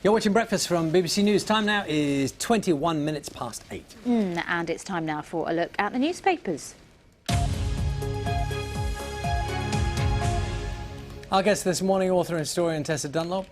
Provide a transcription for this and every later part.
You're watching Breakfast from BBC News. Time now is 21 minutes past 8. And it's time now for a look at the newspapers. Our guest this morning, author and historian Tessa Dunlop,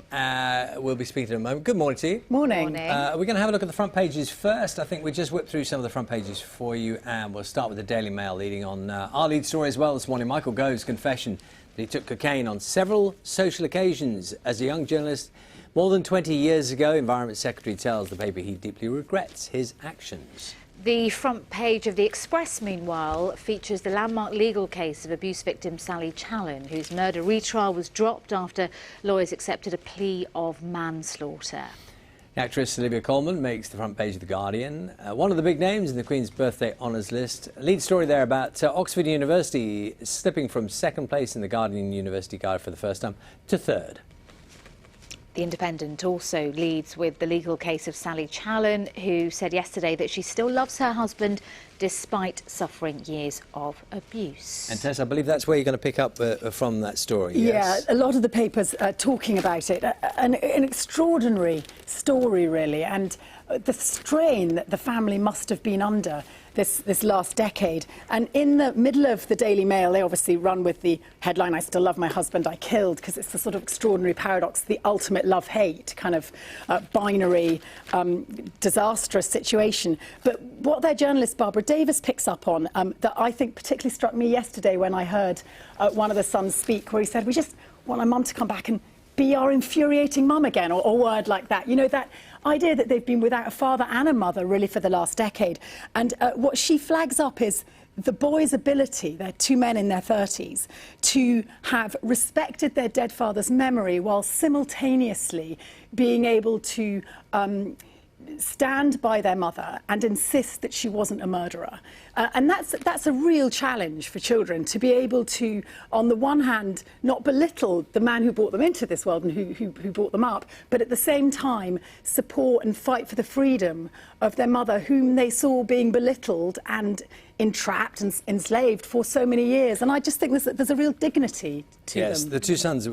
will be speaking in a moment. Good morning to you. Morning. We're going to have a look at the front pages first. I think we just whipped through some of the front pages for you, and we'll start with the Daily Mail leading on our lead story as well this morning. Michael Gove's confession that he took cocaine on several social occasions as a young journalist. More than 20 years ago, Environment Secretary tells the paper he deeply regrets his actions. The front page of The Express, meanwhile, features the landmark legal case of abuse victim Sally Challen, whose murder retrial was dropped after lawyers accepted a plea of manslaughter. The actress Olivia Colman makes the front page of The Guardian. One of the big names in the Queen's birthday honours list. A lead story there about Oxford University slipping from second place in the Guardian University Guide for the first time to third. The Independent also leads with the legal case of Sally Challen, who said yesterday that she still loves her husband despite suffering years of abuse. And Tess, I believe that's where you're going to pick up from that story. Yes? Yeah, a lot of the papers are talking about it. An extraordinary story, really, and the strain that the family must have been under this last decade. And in the middle of the Daily Mail, they obviously run with the headline, "I still love my husband I killed," because it's the sort of extraordinary paradox, the ultimate love-hate kind of binary, disastrous situation. But what their journalist Barbara Davis picks up on, that I think particularly struck me yesterday when I heard one of the sons speak, where he said, "We just want our mum to come back and be our infuriating mum again," or a word like that. You know, that idea that they've been without a father and a mother really for the last decade. And what she flags up is the boys' ability, they're two men in their 30s, to have respected their dead father's memory while simultaneously being able to stand by their mother and insist that she wasn't a murderer. And that's a real challenge for children, to be able to, on the one hand, not belittle the man who brought them into this world and who brought them up, but at the same time support and fight for the freedom of their mother, whom they saw being belittled and entrapped and enslaved for so many years. And I just think there's a real dignity to them. Yes, the two sons,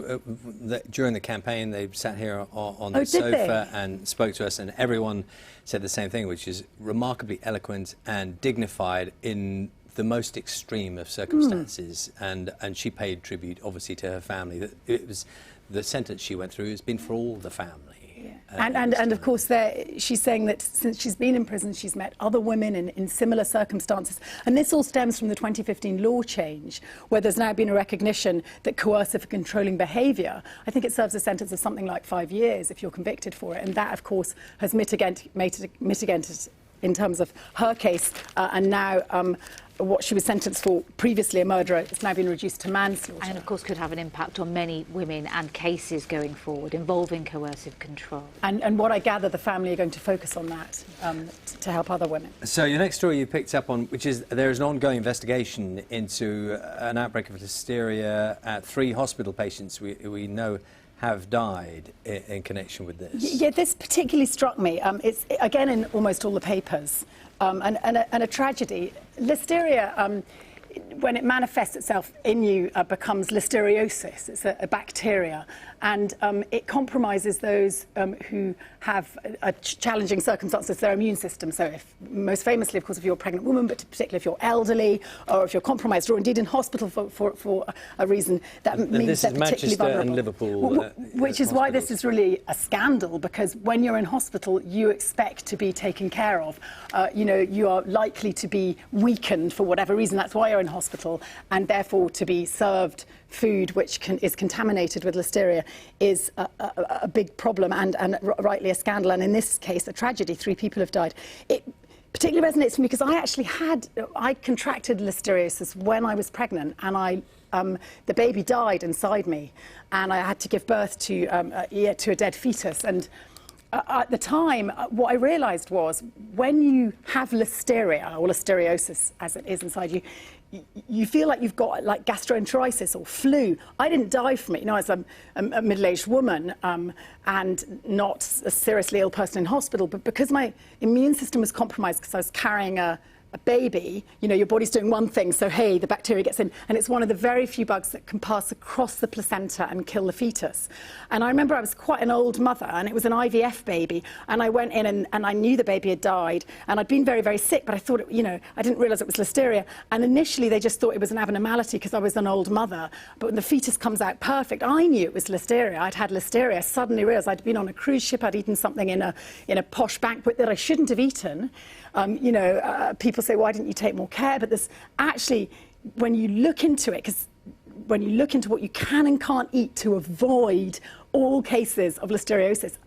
during the campaign, they sat here on the sofa and spoke to us, and everyone said the same thing, which is remarkably eloquent and dignified in the most extreme of circumstances. And she paid tribute, obviously, to her family. That it was the sentence she went through has been for all the family. And of course, she's saying that since she's been in prison, she's met other women in similar circumstances. And this all stems from the 2015 law change, where there's now been a recognition that coercive and controlling behaviour, I think it serves a sentence of something like 5 years if you're convicted for it. And that, of course, has mitigated in terms of her case, and now what she was sentenced for previously, a murderer, it's now been reduced to manslaughter. And of course could have an impact on many women and cases going forward involving coercive control. And what I gather, the family are going to focus on that to help other women. So your next story you picked up on, which is there is an ongoing investigation into an outbreak of hysteria at 3 hospital patients we know have died in connection with this. Yeah, this particularly struck me. It's, again, in almost all the papers, and a tragedy. Listeria, when it manifests itself in you, becomes listeriosis. It's a bacteria, and it compromises those who have challenging circumstances, their immune system. So most famously, of course, if you're a pregnant woman, but particularly if you're elderly, or if you're compromised, or indeed in hospital for a reason, that means they're particularly vulnerable. And Liverpool, which is why this is really a scandal, because when you're in hospital, you expect to be taken care of. You know, you are likely to be weakened for whatever reason. That's why you're in hospital, and therefore to be served food which is contaminated with listeria is a big problem, and rightly a scandal, and in this case a tragedy. 3 people have died. It particularly resonates for me because I contracted listeriosis when I was pregnant, and the baby died inside me, and I had to give birth to a dead fetus. And at the time, what I realised was, when you have listeria, or listeriosis as it is inside you, you feel like you've got like gastroenteritis or flu. I didn't die from it, you know, as a middle-aged woman and not a seriously ill person in hospital, but because my immune system was compromised because I was carrying a a baby, you know, your body's doing one thing, so hey, the bacteria gets in, and it's one of the very few bugs that can pass across the placenta and kill the fetus. And I remember I was quite an old mother, and it was an IVF baby, and I went in and I knew the baby had died, and I'd been very, very sick, but I thought, you know, I didn't realise it was listeria. And initially they just thought it was an abnormality because I was an old mother, but when the fetus comes out perfect, I knew it was listeria. I'd had listeria. I suddenly realised I'd been on a cruise ship, I'd eaten something in a posh banquet that I shouldn't have eaten. You know, people say, why didn't you take more care? But there's actually, when you look into it, because when you look into what you can and can't eat to avoid all cases of listeriosis,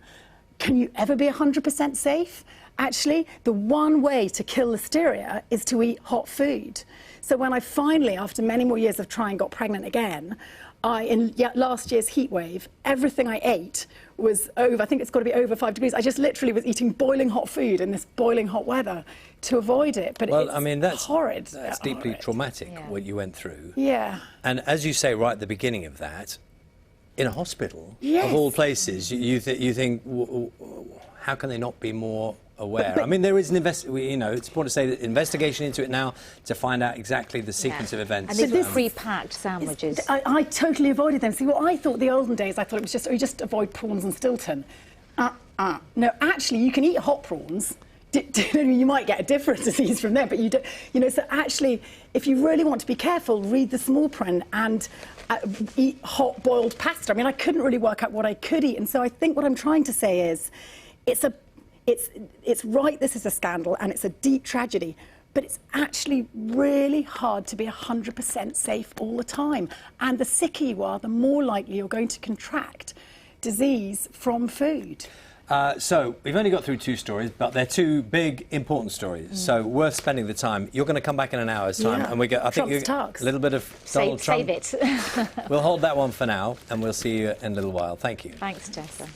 can you ever be 100% safe? Actually, the one way to kill listeria is to eat hot food. So when I finally, after many more years of trying, got pregnant again, in last year's heat wave, everything I ate was over, I think it's got to be over 5 degrees. I just literally was eating boiling hot food in this boiling hot weather to avoid it. But well, it's I mean, that's horrid. That's deeply horrid. traumatic, what you went through. Yeah. And as you say right at the beginning of that, in a hospital, yes. of all places, you think, how can they not be more aware? I mean, there is an you know, it's important to say that investigation into it now to find out exactly the sequence of events. And these pre-packed sandwiches. I totally avoided them. See, what I thought the olden days, I thought it was just, oh, you just avoid prawns and Stilton. No, actually, you can eat hot prawns. You might get a different disease from them, but you don't. You know, so actually, if you really want to be careful, read the small print and eat hot boiled pasta. I mean, I couldn't really work out what I could eat, and so I think what I'm trying to say is, it's right, this is a scandal and it's a deep tragedy, but it's actually really hard to be 100% safe all the time. And the sicker you are, the more likely you're going to contract disease from food. So we've only got through 2 stories, but they're 2 big, important stories. So worth spending the time. You're going to come back in an hour's time, and we get, I think, a little bit of Donald Trump. Save it. We'll hold that one for now, and we'll see you in a little while. Thank you. Thanks, Tessa.